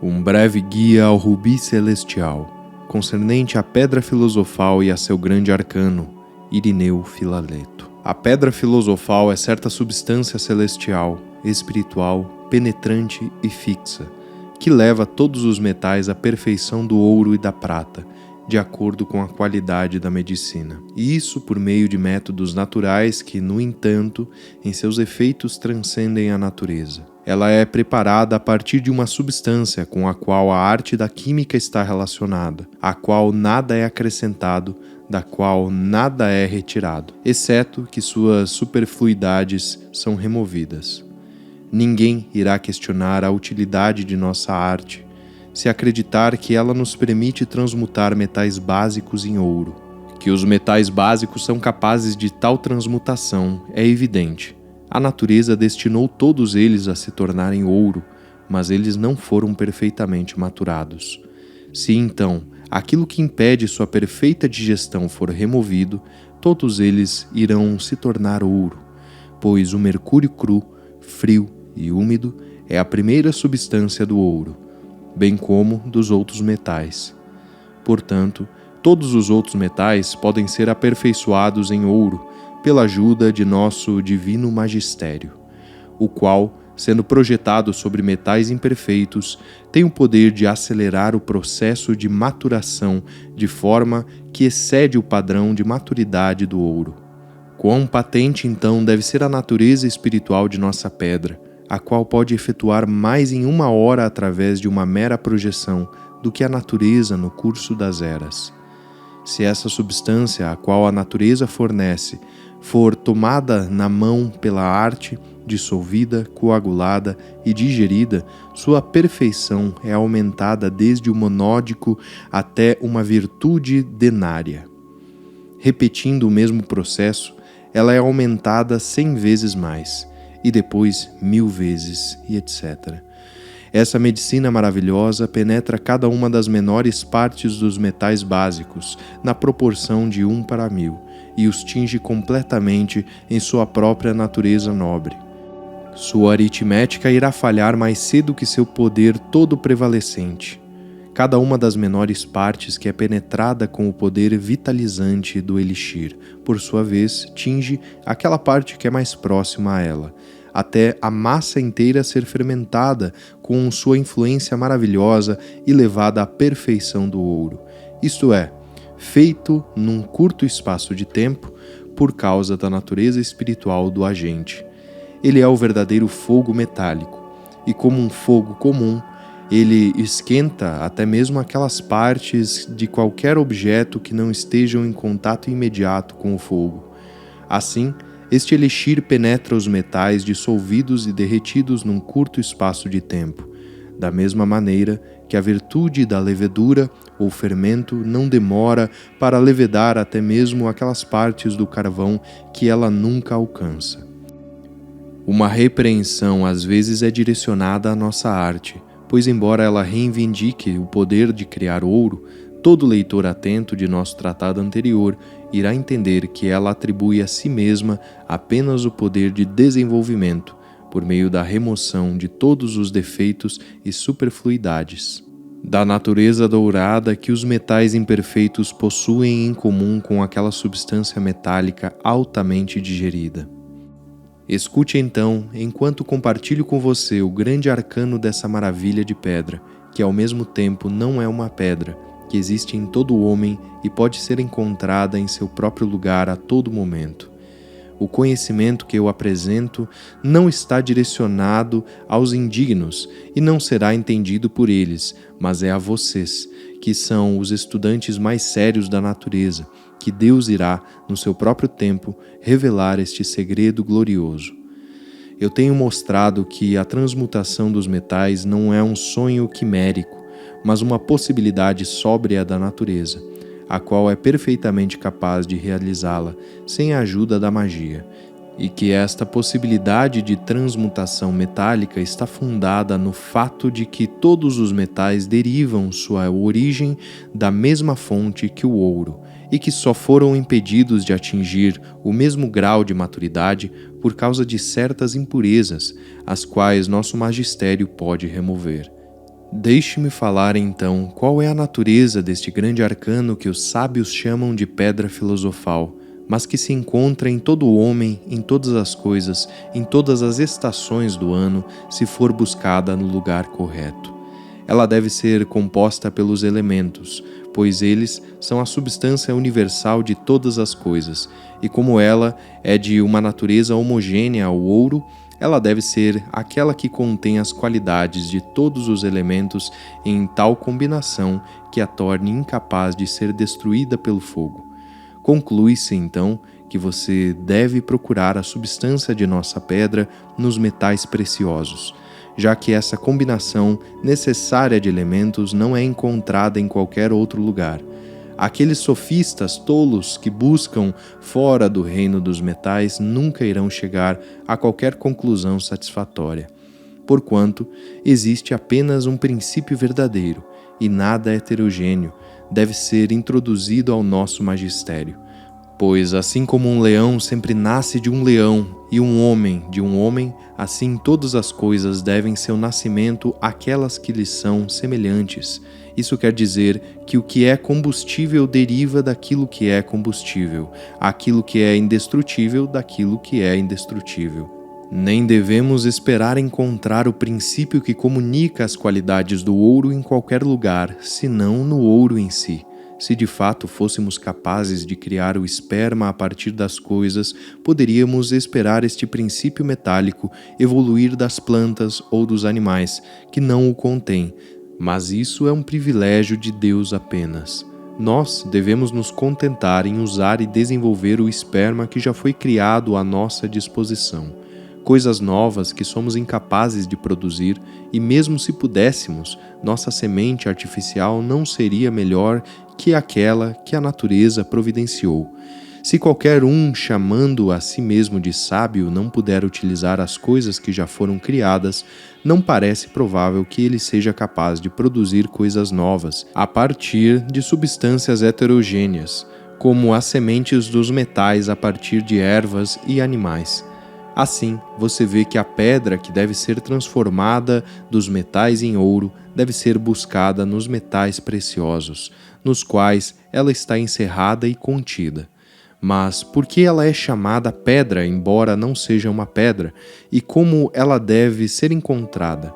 Um breve guia ao rubi celestial, concernente à pedra filosofal e a seu grande arcano, Irineu Filaleto. A pedra filosofal é certa substância celestial, espiritual, penetrante e fixa, que leva todos os metais à perfeição do ouro e da prata, de acordo com a qualidade da medicina. E isso por meio de métodos naturais que, no entanto, em seus efeitos transcendem a natureza. Ela é preparada a partir de uma substância com a qual a arte da química está relacionada, a qual nada é acrescentado, da qual nada é retirado, exceto que suas superfluidades são removidas. Ninguém irá questionar a utilidade de nossa arte, se acreditar que ela nos permite transmutar metais básicos em ouro. Que os metais básicos são capazes de tal transmutação é evidente. A natureza destinou todos eles a se tornarem ouro, mas eles não foram perfeitamente maturados. Se então aquilo que impede sua perfeita digestão for removido, todos eles irão se tornar ouro, pois o mercúrio cru, frio e úmido é a primeira substância do ouro, bem como dos outros metais. Portanto, todos os outros metais podem ser aperfeiçoados em ouro pela ajuda de nosso divino magistério, o qual, sendo projetado sobre metais imperfeitos, tem o poder de acelerar o processo de maturação de forma que excede o padrão de maturidade do ouro. Quão patente, então, deve ser a natureza espiritual de nossa pedra, a qual pode efetuar mais em 1 hora através de uma mera projeção do que a natureza no curso das eras. Se essa substância a qual a natureza fornece for tomada na mão pela arte, dissolvida, coagulada e digerida, sua perfeição é aumentada desde o monódico até uma virtude denária. Repetindo o mesmo processo, ela é aumentada 100 vezes mais, e depois 1000 vezes, e etc. Essa medicina maravilhosa penetra cada uma das menores partes dos metais básicos, na proporção de 1:1000, e os tinge completamente em sua própria natureza nobre. Sua aritmética irá falhar mais cedo que seu poder todo prevalecente. Cada uma das menores partes que é penetrada com o poder vitalizante do elixir, por sua vez, tinge aquela parte que é mais próxima a ela, até a massa inteira ser fermentada com sua influência maravilhosa e levada à perfeição do ouro, isto é, feito num curto espaço de tempo por causa da natureza espiritual do agente. Ele é o verdadeiro fogo metálico, e como um fogo comum, ele esquenta até mesmo aquelas partes de qualquer objeto que não estejam em contato imediato com o fogo. Assim, este elixir penetra os metais dissolvidos e derretidos num curto espaço de tempo, da mesma maneira que a virtude da levedura ou fermento não demora para levedar até mesmo aquelas partes do carvão que ela nunca alcança. Uma repreensão às vezes é direcionada à nossa arte, pois embora ela reivindique o poder de criar ouro, todo leitor atento de nosso tratado anterior irá entender que ela atribui a si mesma apenas o poder de desenvolvimento, por meio da remoção de todos os defeitos e superfluidades da natureza dourada que os metais imperfeitos possuem em comum com aquela substância metálica altamente digerida. Escute então, enquanto compartilho com você o grande arcano dessa maravilha de pedra, que ao mesmo tempo não é uma pedra, que existe em todo homem e pode ser encontrada em seu próprio lugar a todo momento. O conhecimento que eu apresento não está direcionado aos indignos e não será entendido por eles, mas é a vocês, que são os estudantes mais sérios da natureza, que Deus irá, no seu próprio tempo, revelar este segredo glorioso. Eu tenho mostrado que a transmutação dos metais não é um sonho quimérico, mas uma possibilidade sóbria da natureza, a qual é perfeitamente capaz de realizá-la sem a ajuda da magia, e que esta possibilidade de transmutação metálica está fundada no fato de que todos os metais derivam sua origem da mesma fonte que o ouro, e que só foram impedidos de atingir o mesmo grau de maturidade por causa de certas impurezas, as quais nosso magistério pode remover. Deixe-me falar então qual é a natureza deste grande arcano que os sábios chamam de pedra filosofal, mas que se encontra em todo o homem, em todas as coisas, em todas as estações do ano, se for buscada no lugar correto. Ela deve ser composta pelos elementos, pois eles são a substância universal de todas as coisas, e como ela é de uma natureza homogênea ao ouro, ela deve ser aquela que contém as qualidades de todos os elementos em tal combinação que a torne incapaz de ser destruída pelo fogo. Conclui-se, então, que você deve procurar a substância de nossa pedra nos metais preciosos, já que essa combinação necessária de elementos não é encontrada em qualquer outro lugar. Aqueles sofistas tolos que buscam fora do reino dos metais nunca irão chegar a qualquer conclusão satisfatória, porquanto existe apenas um princípio verdadeiro e nada heterogêneo deve ser introduzido ao nosso magistério. Pois assim como um leão sempre nasce de um leão e um homem de um homem, assim todas as coisas devem seu nascimento àquelas que lhes são semelhantes. Isso quer dizer que o que é combustível deriva daquilo que é combustível, aquilo que é indestrutível daquilo que é indestrutível. Nem devemos esperar encontrar o princípio que comunica as qualidades do ouro em qualquer lugar, senão no ouro em si. Se de fato fôssemos capazes de criar o esperma a partir das coisas, poderíamos esperar este princípio metálico evoluir das plantas ou dos animais, que não o contêm, mas isso é um privilégio de Deus apenas. Nós devemos nos contentar em usar e desenvolver o esperma que já foi criado à nossa disposição. Coisas novas que somos incapazes de produzir, e mesmo se pudéssemos, nossa semente artificial não seria melhor que aquela que a natureza providenciou. Se qualquer um, chamando a si mesmo de sábio, não puder utilizar as coisas que já foram criadas, não parece provável que ele seja capaz de produzir coisas novas a partir de substâncias heterogêneas, como as sementes dos metais a partir de ervas e animais. Assim, você vê que a pedra que deve ser transformada dos metais em ouro deve ser buscada nos metais preciosos, nos quais ela está encerrada e contida. Mas por que ela é chamada pedra, embora não seja uma pedra, e como ela deve ser encontrada?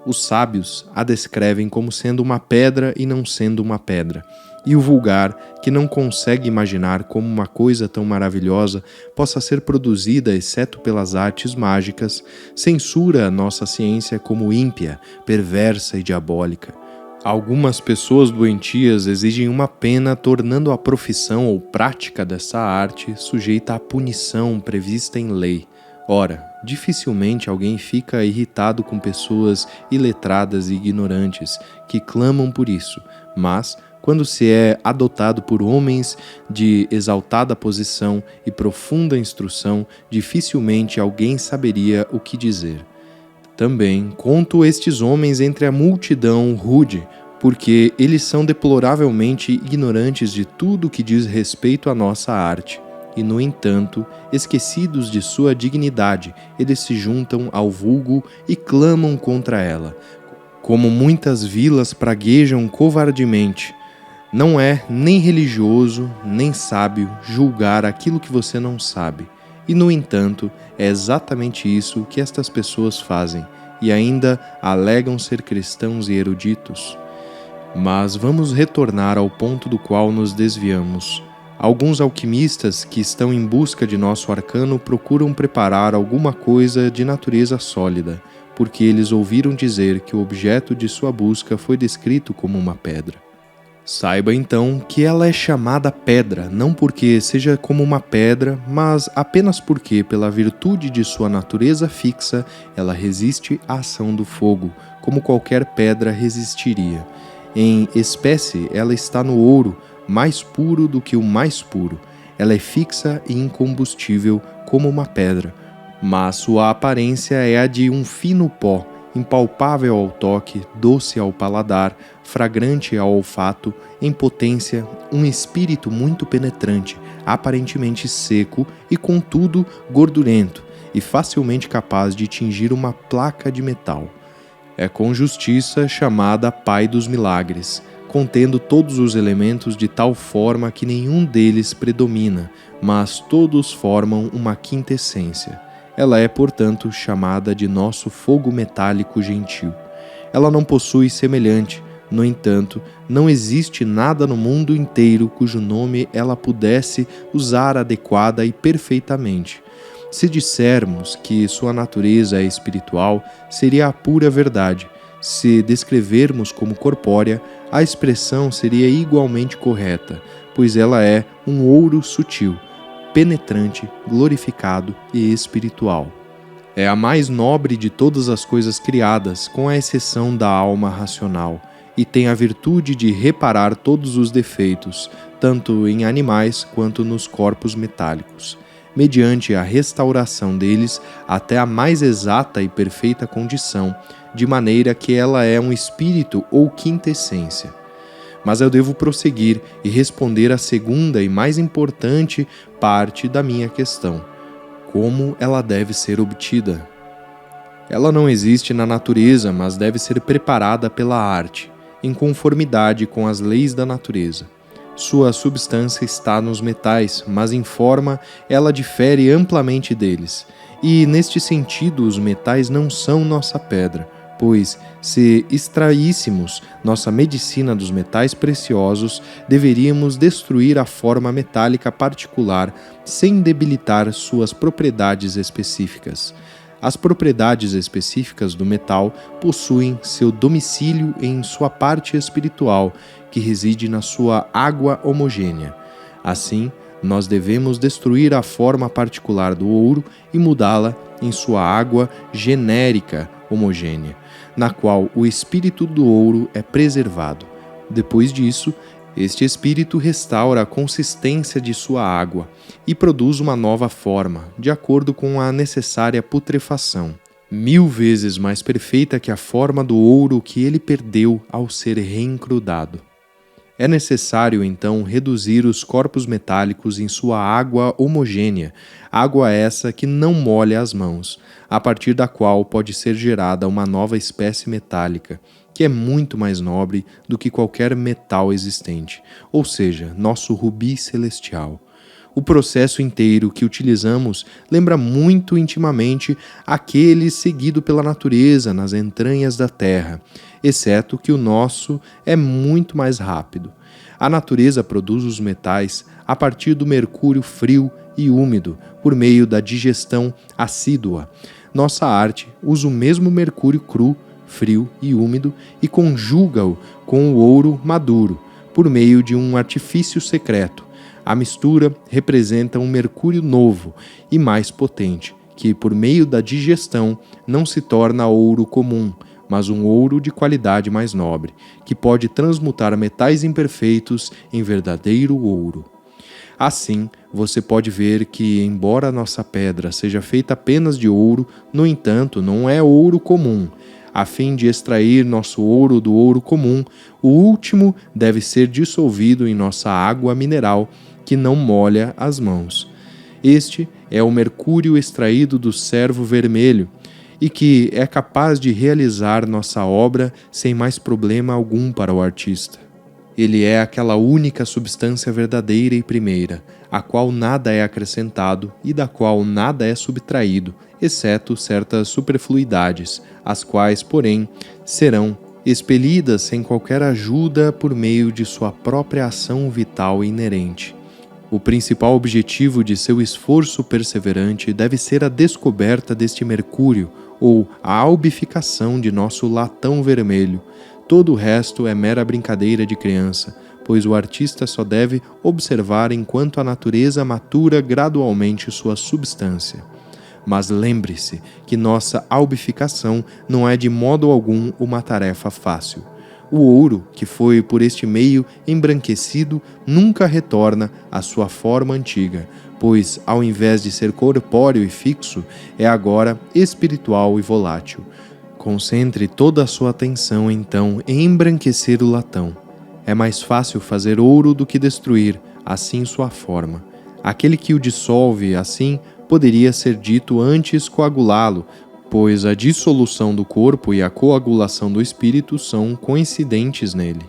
Os sábios a descrevem como sendo uma pedra e não sendo uma pedra, e o vulgar, que não consegue imaginar como uma coisa tão maravilhosa possa ser produzida exceto pelas artes mágicas, censura a nossa ciência como ímpia, perversa e diabólica. Algumas pessoas doentias exigem uma pena, tornando a profissão ou prática dessa arte sujeita à punição prevista em lei. Ora, dificilmente alguém fica irritado com pessoas iletradas e ignorantes que clamam por isso, mas quando se é adotado por homens de exaltada posição e profunda instrução, dificilmente alguém saberia o que dizer. Também conto estes homens entre a multidão rude, porque eles são deploravelmente ignorantes de tudo que diz respeito à nossa arte. E, no entanto, esquecidos de sua dignidade, eles se juntam ao vulgo e clamam contra ela. Como muitas vilas praguejam covardemente, não é nem religioso, nem sábio julgar aquilo que você não sabe. E, no entanto, é exatamente isso que estas pessoas fazem, e ainda alegam ser cristãos e eruditos. Mas vamos retornar ao ponto do qual nos desviamos. Alguns alquimistas que estão em busca de nosso arcano procuram preparar alguma coisa de natureza sólida, porque eles ouviram dizer que o objeto de sua busca foi descrito como uma pedra. Saiba então que ela é chamada pedra, não porque seja como uma pedra, mas apenas porque, pela virtude de sua natureza fixa, ela resiste à ação do fogo, como qualquer pedra resistiria. Em espécie, ela está no ouro, mais puro do que o mais puro. Ela é fixa e incombustível como uma pedra, mas sua aparência é a de um fino pó, impalpável ao toque, doce ao paladar, fragrante ao olfato, em potência, um espírito muito penetrante, aparentemente seco e, contudo, gordurento, e facilmente capaz de tingir uma placa de metal. É com justiça chamada Pai dos Milagres, contendo todos os elementos de tal forma que nenhum deles predomina, mas todos formam uma quinta essência. Ela é, portanto, chamada de nosso fogo metálico gentil. Ela não possui semelhante, no entanto, não existe nada no mundo inteiro cujo nome ela pudesse usar adequada e perfeitamente. Se dissermos que sua natureza é espiritual, seria a pura verdade. Se descrevermos como corpórea, a expressão seria igualmente correta, pois ela é um ouro sutil, penetrante, glorificado e espiritual. É a mais nobre de todas as coisas criadas, com a exceção da alma racional, e tem a virtude de reparar todos os defeitos, tanto em animais quanto nos corpos metálicos, mediante a restauração deles até a mais exata e perfeita condição, de maneira que ela é um espírito ou quinta essência. Mas eu devo prosseguir e responder à segunda e mais importante parte da minha questão: como ela deve ser obtida? Ela não existe na natureza, mas deve ser preparada pela arte, em conformidade com as leis da natureza. Sua substância está nos metais, mas em forma ela difere amplamente deles. E, neste sentido, os metais não são nossa pedra, pois, se extraíssemos nossa medicina dos metais preciosos, deveríamos destruir a forma metálica particular sem debilitar suas propriedades específicas. As propriedades específicas do metal possuem seu domicílio em sua parte espiritual, que reside na sua água homogênea. Assim, nós devemos destruir a forma particular do ouro e mudá-la em sua água genérica homogênea, na qual o espírito do ouro é preservado. Depois disso, este espírito restaura a consistência de sua água e produz uma nova forma, de acordo com a necessária putrefação, 1000 vezes mais perfeita que a forma do ouro que ele perdeu ao ser reencrudado. É necessário, então, reduzir os corpos metálicos em sua água homogênea, água essa que não molha as mãos, a partir da qual pode ser gerada uma nova espécie metálica, que é muito mais nobre do que qualquer metal existente, ou seja, nosso rubi celestial. O processo inteiro que utilizamos lembra muito intimamente aquele seguido pela natureza nas entranhas da terra, exceto que o nosso é muito mais rápido. A natureza produz os metais a partir do mercúrio frio e úmido, por meio da digestão assídua. Nossa arte usa o mesmo mercúrio cru, frio e úmido e conjuga-o com o ouro maduro, por meio de um artifício secreto. A mistura representa um mercúrio novo e mais potente, que, por meio da digestão, não se torna ouro comum, mas um ouro de qualidade mais nobre, que pode transmutar metais imperfeitos em verdadeiro ouro. Assim, você pode ver que, embora a nossa pedra seja feita apenas de ouro, no entanto, não é ouro comum. A fim de extrair nosso ouro do ouro comum, o último deve ser dissolvido em nossa água mineral, que não molha as mãos. Este é o mercúrio extraído do cervo vermelho, e que é capaz de realizar nossa obra sem mais problema algum para o artista. Ele é aquela única substância verdadeira e primeira, a qual nada é acrescentado e da qual nada é subtraído, exceto certas superfluidades, as quais, porém, serão expelidas sem qualquer ajuda por meio de sua própria ação vital inerente. O principal objetivo de seu esforço perseverante deve ser a descoberta deste mercúrio, ou a albificação de nosso latão vermelho. Todo o resto é mera brincadeira de criança, pois o artista só deve observar enquanto a natureza matura gradualmente sua substância. Mas lembre-se que nossa albificação não é de modo algum uma tarefa fácil. O ouro, que foi por este meio embranquecido, nunca retorna à sua forma antiga, pois, ao invés de ser corpóreo e fixo, é agora espiritual e volátil. Concentre toda a sua atenção, então, em embranquecer o latão. É mais fácil fazer ouro do que destruir, assim sua forma. Aquele que o dissolve, assim, poderia ser dito antes coagulá-lo, pois a dissolução do corpo e a coagulação do espírito são coincidentes nele.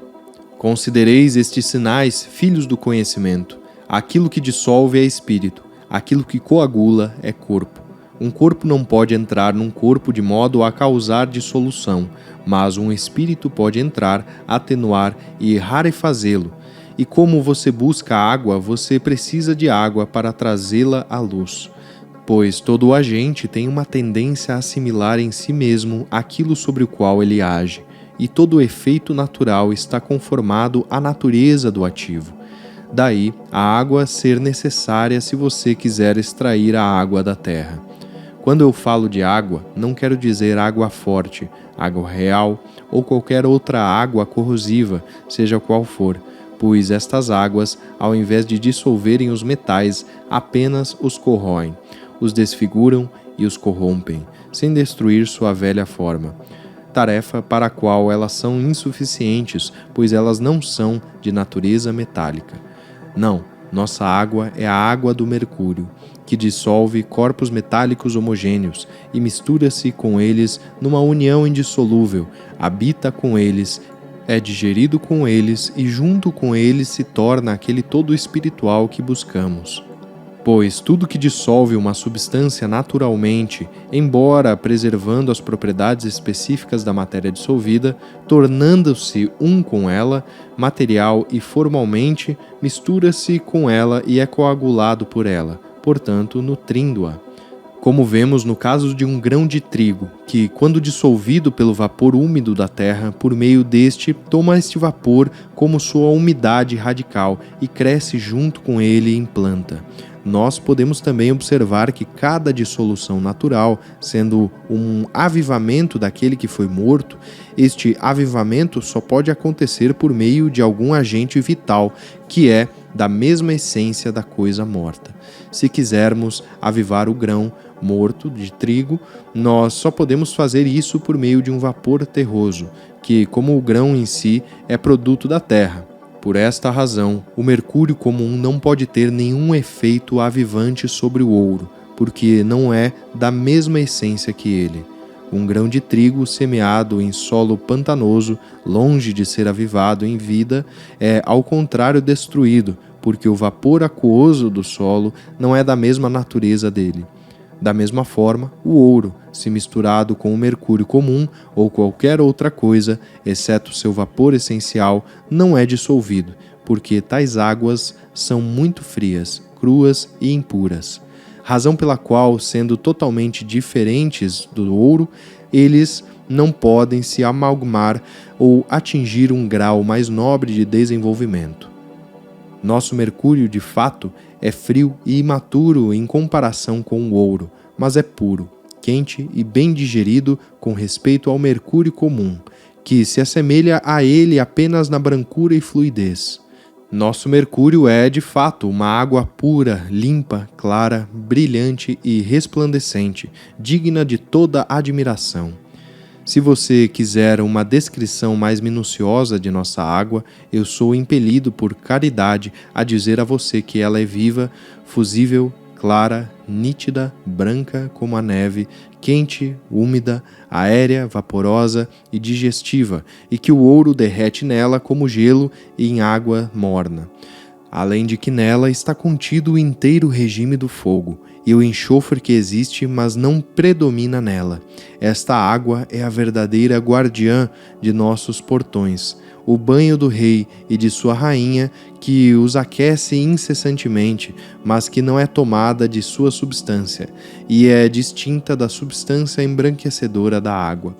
Considereis estes sinais, filhos do conhecimento. Aquilo que dissolve é espírito, aquilo que coagula é corpo. Um corpo não pode entrar num corpo de modo a causar dissolução, mas um espírito pode entrar, atenuar e rarefazê-lo. E como você busca água, você precisa de água para trazê-la à luz. Pois todo agente tem uma tendência a assimilar em si mesmo aquilo sobre o qual ele age, e todo efeito natural está conformado à natureza do ativo. Daí, a água ser necessária se você quiser extrair a água da terra. Quando eu falo de água, não quero dizer água forte, água real ou qualquer outra água corrosiva, seja qual for, pois estas águas, ao invés de dissolverem os metais, apenas os corroem, os desfiguram e os corrompem, sem destruir sua velha forma. Tarefa para a qual elas são insuficientes, pois elas não são de natureza metálica. Não, nossa água é a água do mercúrio, que dissolve corpos metálicos homogêneos e mistura-se com eles numa união indissolúvel, habita com eles, é digerido com eles e junto com eles se torna aquele todo espiritual que buscamos. Pois tudo que dissolve uma substância naturalmente, embora preservando as propriedades específicas da matéria dissolvida, tornando-se um com ela, material e formalmente, mistura-se com ela e é coagulado por ela, portanto, nutrindo-a. Como vemos no caso de um grão de trigo, que, quando dissolvido pelo vapor úmido da terra, por meio deste, toma este vapor como sua umidade radical e cresce junto com ele em planta. Nós podemos também observar que cada dissolução natural, sendo um avivamento daquele que foi morto, este avivamento só pode acontecer por meio de algum agente vital, que é da mesma essência da coisa morta. Se quisermos avivar o grão morto de trigo, nós só podemos fazer isso por meio de um vapor terroso, que, como o grão em si, é produto da terra. Por esta razão, o mercúrio comum não pode ter nenhum efeito avivante sobre o ouro, porque não é da mesma essência que ele. Um grão de trigo semeado em solo pantanoso, longe de ser avivado em vida, é, ao contrário, destruído, porque o vapor aquoso do solo não é da mesma natureza dele. Da mesma forma, o ouro, se misturado com o mercúrio comum ou qualquer outra coisa, exceto seu vapor essencial, não é dissolvido, porque tais águas são muito frias, cruas e impuras. Razão pela qual, sendo totalmente diferentes do ouro, eles não podem se amalgamar ou atingir um grau mais nobre de desenvolvimento. Nosso mercúrio, de fato, é frio e imaturo em comparação com o ouro, mas é puro, quente e bem digerido com respeito ao mercúrio comum, que se assemelha a ele apenas na brancura e fluidez. Nosso mercúrio é, de fato, uma água pura, limpa, clara, brilhante e resplandecente, digna de toda admiração. Se você quiser uma descrição mais minuciosa de nossa água, eu sou impelido por caridade a dizer a você que ela é viva, fusível, clara, nítida, branca como a neve, quente, úmida, aérea, vaporosa e digestiva, e que o ouro derrete nela como gelo em água morna. Além de que nela está contido o inteiro regime do fogo, e o enxofre que existe, mas não predomina nela. Esta água é a verdadeira guardiã de nossos portões, o banho do rei e de sua rainha, que os aquece incessantemente, mas que não é tomada de sua substância, e é distinta da substância embranquecedora da água.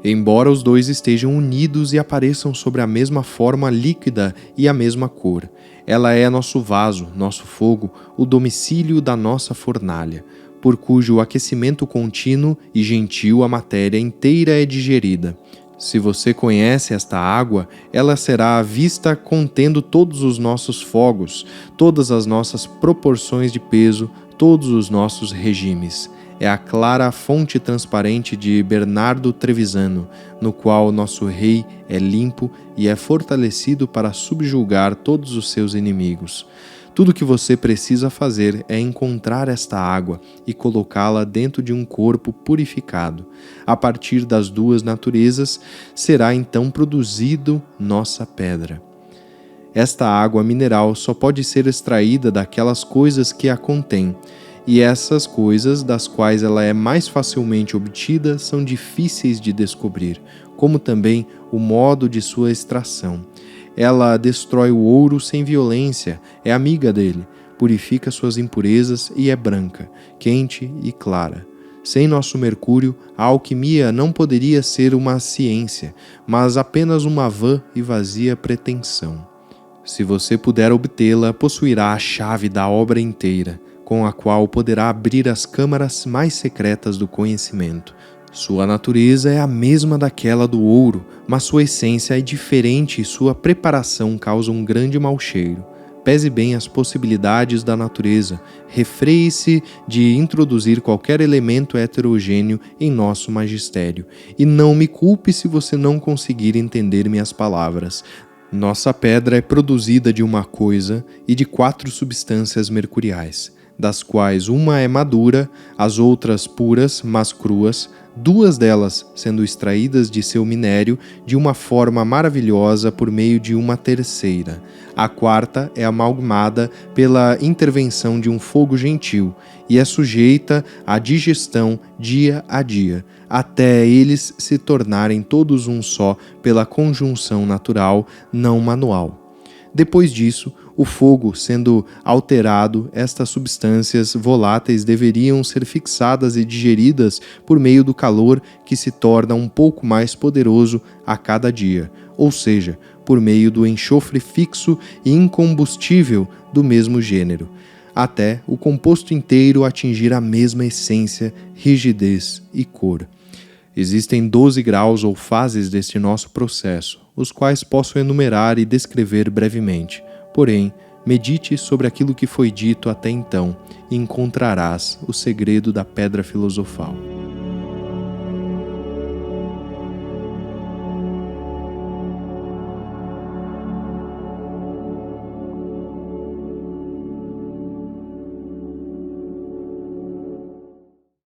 Embora os dois estejam unidos e apareçam sobre a mesma forma líquida e a mesma cor, ela é nosso vaso, nosso fogo, o domicílio da nossa fornalha, por cujo aquecimento contínuo e gentil a matéria inteira é digerida. Se você conhece esta água, ela será vista contendo todos os nossos fogos, todas as nossas proporções de peso, todos os nossos regimes. É a clara fonte transparente de Bernardo Trevisano, no qual nosso rei é limpo e é fortalecido para subjugar todos os seus inimigos. Tudo que você precisa fazer é encontrar esta água e colocá-la dentro de um corpo purificado. A partir das duas naturezas, será então produzido nossa pedra. Esta água mineral só pode ser extraída daquelas coisas que a contêm, e essas coisas das quais ela é mais facilmente obtida são difíceis de descobrir, como também o modo de sua extração. Ela destrói o ouro sem violência, é amiga dele, purifica suas impurezas e é branca, quente e clara. Sem nosso mercúrio, a alquimia não poderia ser uma ciência, mas apenas uma vã e vazia pretensão. Se você puder obtê-la, possuirá a chave da obra inteira, com a qual poderá abrir as câmaras mais secretas do conhecimento. Sua natureza é a mesma daquela do ouro, mas sua essência é diferente e sua preparação causa um grande mau cheiro. Pese bem as possibilidades da natureza, refreie-se de introduzir qualquer elemento heterogêneo em nosso magistério, e não me culpe se você não conseguir entender minhas palavras. Nossa pedra é produzida de uma coisa e de 4 substâncias mercuriais, das quais uma é madura, as outras puras, mas cruas, 2 delas sendo extraídas de seu minério de uma forma maravilhosa por meio de uma terceira. A quarta é amalgamada pela intervenção de um fogo gentil e é sujeita à digestão dia a dia, até eles se tornarem todos um só pela conjunção natural, não manual. Depois disso, o fogo sendo alterado, estas substâncias voláteis deveriam ser fixadas e digeridas por meio do calor que se torna um pouco mais poderoso a cada dia, ou seja, por meio do enxofre fixo e incombustível do mesmo gênero, até o composto inteiro atingir a mesma essência, rigidez e cor. Existem 12 graus ou fases deste nosso processo, os quais posso enumerar e descrever brevemente. Porém, medite sobre aquilo que foi dito até então e encontrarás o segredo da pedra filosofal.